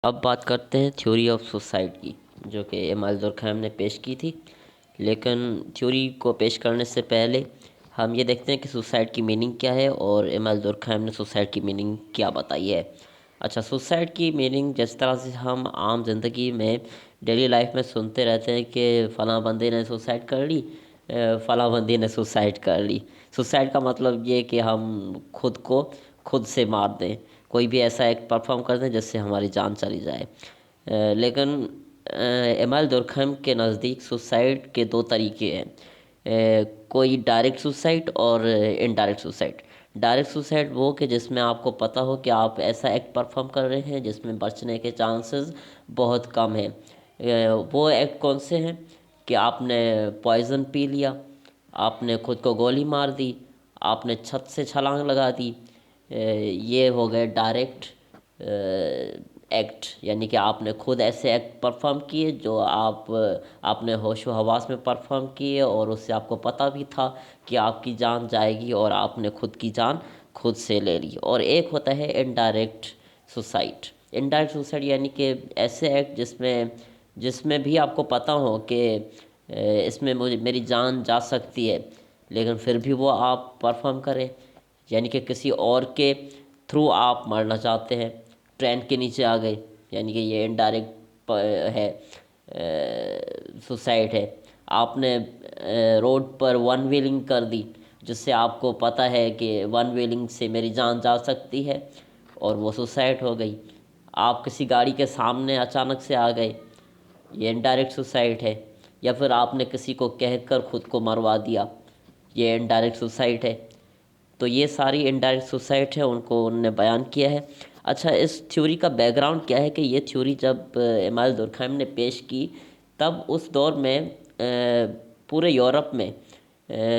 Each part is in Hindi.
अब बात करते हैं थ्योरी ऑफ सुसाइड की, जो कि एमाइल दुर्कheim ने पेश की थी। लेकिन थ्योरी को पेश करने से पहले हम ये देखते हैं कि सुसाइड की मीनिंग क्या है और एमाइल दुर्कheim ने सुसाइड की मीनिंग क्या बताई है। अच्छा, सुसाइड की मीनिंग जिस तरह से हम आम ज़िंदगी में डेली लाइफ में सुनते रहते हैं कि फ़लाँ बंदे ने सुसाइड कर ली, फ़लाँ बंदे ने सुसाइड कर ली। सुसाइड का मतलब ये कि हम खुद को खुद से मार दें, कोई भी ऐसा एक्ट परफॉर्म कर दें जिससे हमारी जान चली जाए। लेकिन एमाइल दुर्कheim के नज़दीक सुसाइड के दो तरीके हैं। कोई डायरेक्ट सुसाइड और इनडायरेक्ट सुसाइड। डायरेक्ट सुसाइड वो कि जिसमें आपको पता हो कि आप ऐसा एक्ट परफॉर्म कर रहे हैं जिसमें बचने के चांसेस बहुत कम हैं। वो एक्ट कौन से हैं कि आपने पॉइज़न पी लिया, आपने खुद को गोली मार दी, आपने छत से छलांग लगा दी। ये हो गए डायरेक्ट एक्ट, यानी कि आपने खुद ऐसे एक्ट परफॉर्म किए जो आपने होशो हवास में परफॉर्म किए और उससे आपको पता भी था कि आपकी जान जाएगी और आपने खुद की जान खुद से ले ली। और एक होता है इनडायरेक्ट सुसाइड। इनडायरेक्ट सुसाइड यानी कि ऐसे एक्ट जिसमें जिसमें भी आपको पता हो कि इसमें मुझे मेरी जान जा सकती है, लेकिन फिर भी वो आप परफॉर्म करें। यानी कि किसी और के थ्रू आप मरना चाहते हैं, ट्रेन के नीचे आ गए, यानी कि ये इनडायरेक्ट है, सुसाइड है। आपने रोड पर वन व्हीलिंग कर दी जिससे आपको पता है कि वन व्हीलिंग से मेरी जान जा सकती है, और वो सुसाइड हो गई। आप किसी गाड़ी के सामने अचानक से आ गए, ये इनडायरेक्ट सुसाइड है। या फिर आपने किसी को कहकर खुद को मरवा दिया, ये इनडायरेक्ट सुसाइड है। तो ये सारी इनडायरेक्ट सुसाइड है, उनको उन्होंने बयान किया है। अच्छा, इस थ्योरी का बैकग्राउंड क्या है कि ये थ्योरी जब एमाइल दुर्कheim ने पेश की, तब उस दौर में पूरे यूरोप में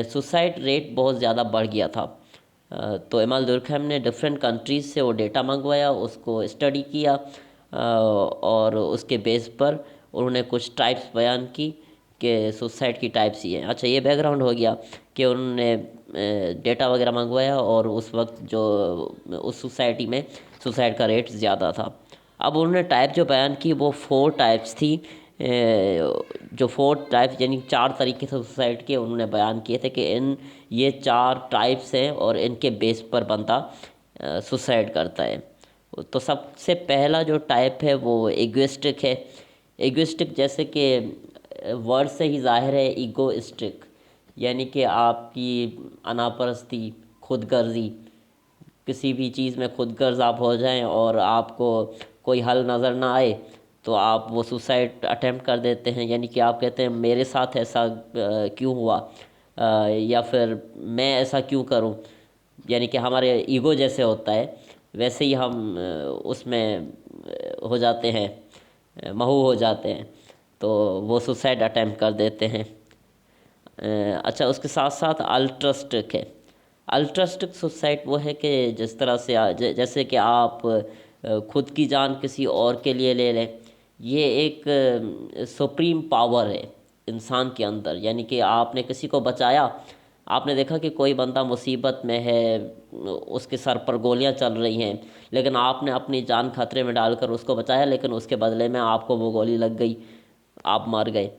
सुसाइड रेट बहुत ज़्यादा बढ़ गया था। तो एमाइल दुर्कheim ने डिफरेंट कंट्रीज़ से वो डेटा मंगवाया, उसको स्टडी किया, और उसके बेस पर उन्होंने कुछ टाइप्स बयान की कि सुसाइड की टाइप्स ये हैं। अच्छा, ये बैकग्राउंड हो गया कि उन्होंने डेटा वगैरह मंगवाया और उस वक्त जो उस सोसाइटी में सुसाइड का रेट ज़्यादा था। अब उन्होंने टाइप जो बयान की वो 4 टाइप्स थी। जो 4 टाइप्स यानी 4 तरीके से सुसाइड के उन्होंने बयान किए थे कि इन ये 4 टाइप्स हैं और इनके बेस पर बंदा सुसाइड करता है। तो सबसे पहला जो टाइप है वो एगोइस्टिक है। एगोइस्टिक जैसे कि वर्ड से ही जाहिर है, ईगोइस्टिक यानी कि आपकी अनापरस्ती, खुदगर्जी, किसी भी चीज़ में खुदगर्ज आप हो जाएं और आपको कोई हल नज़र ना आए तो आप वो सुसाइड अटेम्प्ट कर देते हैं। यानी कि आप कहते हैं मेरे साथ ऐसा क्यों हुआ, या फिर मैं ऐसा क्यों करूं। यानी कि हमारे ईगो जैसे होता है वैसे ही हम उसमें हो जाते हैं, महू हो जाते हैं, तो वो सुसाइड अटेम्प्ट कर देते हैं। अच्छा, उसके साथ साथ अल्ट्रस्टिक है। अल्ट्रस्टिक सुसाइड वो है कि जिस तरह से जैसे कि आप खुद की जान किसी और के लिए ले लें। ये एक सुप्रीम पावर है इंसान के अंदर, यानी कि आपने किसी को बचाया। आपने देखा कि कोई बंदा मुसीबत में है, उसके सर पर गोलियां चल रही हैं, लेकिन आपने अपनी जान खतरे में डालकर उसको बचाया, लेकिन उसके बदले में आपको वो गोली लग गई, आप मर गए।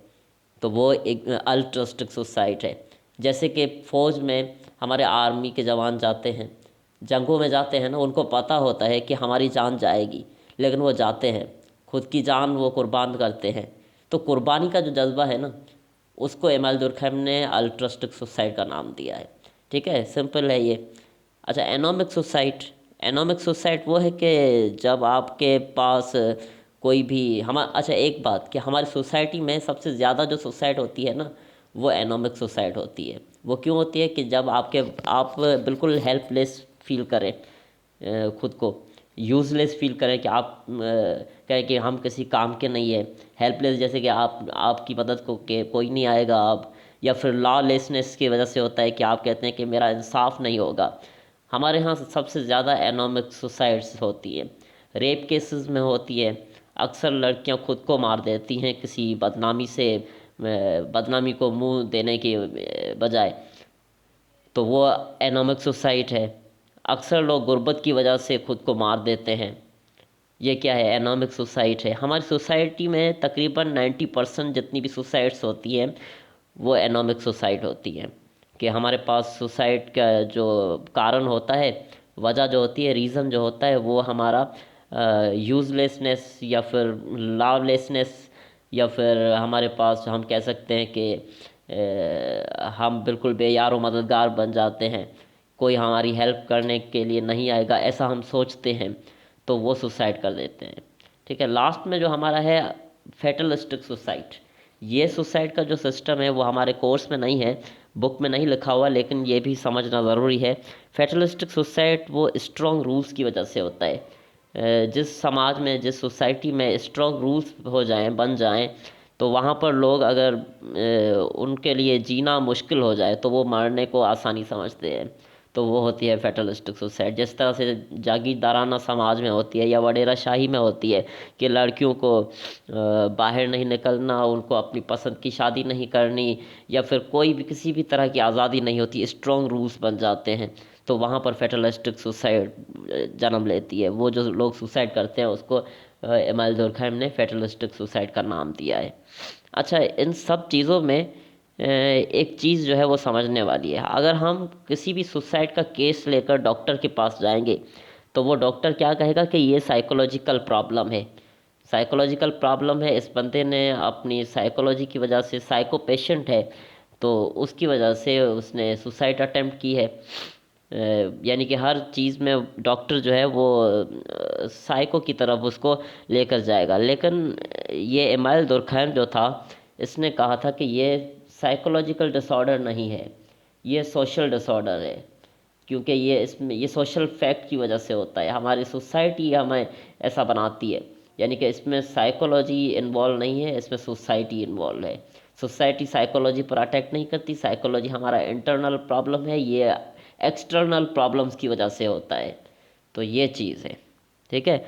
तो वो एक अल्ट्रस्टिक सुसाइड है। जैसे कि फ़ौज में हमारे आर्मी के जवान जाते हैं, जंगों में जाते हैं ना, उनको पता होता है कि हमारी जान जाएगी, लेकिन वो जाते हैं, खुद की जान वो कुर्बान करते हैं। तो कुर्बानी का जो जज्बा है ना, उसको एमाइल दुर्कheim ने अल्ट्रस्टिक सुसाइड का नाम दिया है। ठीक है, सिंपल है ये। अच्छा, एनोमिक सुसाइड। एनोमिक सुसाइड वो है कि जब आपके पास कोई भी अच्छा, एक बात कि हमारी सोसाइटी में सबसे ज़्यादा जो सुसाइड होती है ना, वो एनोमिक सुसाइड होती है। वो क्यों होती है कि जब आप बिल्कुल हेल्पलेस फील करें, खुद को यूज़लेस फील करें कि आप कहें कि हम किसी काम के नहीं है। हेल्पलेस जैसे कि आपकी मदद को के कोई नहीं आएगा आप, या फिर लॉलेसनेस की वजह से होता है कि आप कहते हैं कि मेरा इंसाफ नहीं होगा। हमारे यहाँ सबसे ज़्यादा एनोमिक सुसाइड्स होती है, रेप केसेस में होती है। अक्सर लड़कियां खुद को मार देती हैं किसी बदनामी से, बदनामी को मुंह देने की बजाय, तो वो एनोमिक सुसाइड है। अक्सर लोग गुर्बत की वजह से खुद को मार देते हैं। ये क्या है? एनोमिक सुसाइड है। हमारी सोसाइटी में तकरीबन 90% जितनी भी सुसाइड्स होती हैं वो एनोमिक सुसाइड होती हैं, कि हमारे पास सुसाइड का जो कारण होता है, वजह जो होती है, रीज़न जो होता है, वो हमारा यूज़लेसनेस या फिर लवलेसनेस, या फिर हमारे पास हम कह सकते हैं कि हम बिल्कुल बेयार व मददगार बन जाते हैं, कोई हमारी हेल्प करने के लिए नहीं आएगा, ऐसा हम सोचते हैं, तो वो सुसाइड कर देते हैं। ठीक है। लास्ट में जो हमारा है फेटलिस्टिक सुसाइड। ये सुसाइड का जो सिस्टम है वो हमारे कोर्स में नहीं है, बुक में नहीं लिखा हुआ, लेकिन ये भी समझना ज़रूरी है। फेटलिस्टिक सुसाइड वो स्ट्रॉन्ग रूल्स की वजह से होता है। जिस समाज में, जिस सोसाइटी में स्ट्रॉन्ग रूल्स हो जाएं, बन जाएं, तो वहाँ पर लोग अगर उनके लिए जीना मुश्किल हो जाए तो वो मरने को आसानी समझते हैं। तो वो होती है फेटलिस्टिक सुसाइड। जिस तरह से जागीरदाराना समाज में होती है या वडेरा शाही में होती है कि लड़कियों को बाहर नहीं निकलना, उनको अपनी पसंद की शादी नहीं करनी, या फिर कोई भी किसी भी तरह की आज़ादी नहीं होती, स्ट्रॉन्ग रूल्स बन जाते हैं, तो वहाँ पर फेटलिस्टिक सुसाइड जन्म लेती है। वो जो लोग सुसाइड करते हैं उसको इमाइल दुर्कheim ने फेटलिस्टिक सुसाइड का नाम दिया है। अच्छा, इन सब चीज़ों में एक चीज़ जो है वो समझने वाली है। अगर हम किसी भी सुसाइड का केस लेकर डॉक्टर के पास जाएंगे तो वो डॉक्टर क्या कहेगा कि ये साइकोलॉजिकल प्रॉब्लम है, साइकोलॉजिकल प्रॉब्लम है, इस बंदे ने अपनी साइकोलॉजी की वजह से, साइको पेशेंट है, तो उसकी वजह से उसने सुसाइड अटेम्प्ट की है। यानी कि हर चीज़ में डॉक्टर जो है वो साइको की तरफ उसको लेकर जाएगा। लेकिन ये इमाइल दुर्कheim जो था, इसने कहा था कि ये साइकोलॉजिकल डिसऑर्डर नहीं है, ये सोशल डिसऑर्डर है, क्योंकि ये इसमें ये सोशल फैक्ट की वजह से होता है, हमारी सोसाइटी हमें ऐसा बनाती है। यानी कि इसमें साइकोलॉजी इन्वॉल्व नहीं है, इसमें सोसाइटी इन्वॉल्व है। सोसाइटी साइकोलॉजी पर अटैक नहीं करती, साइकोलॉजी हमारा इंटरनल प्रॉब्लम है, ये एक्सटर्नल प्रॉब्लम्स की वजह से होता है। तो ये चीज़ है। ठीक है।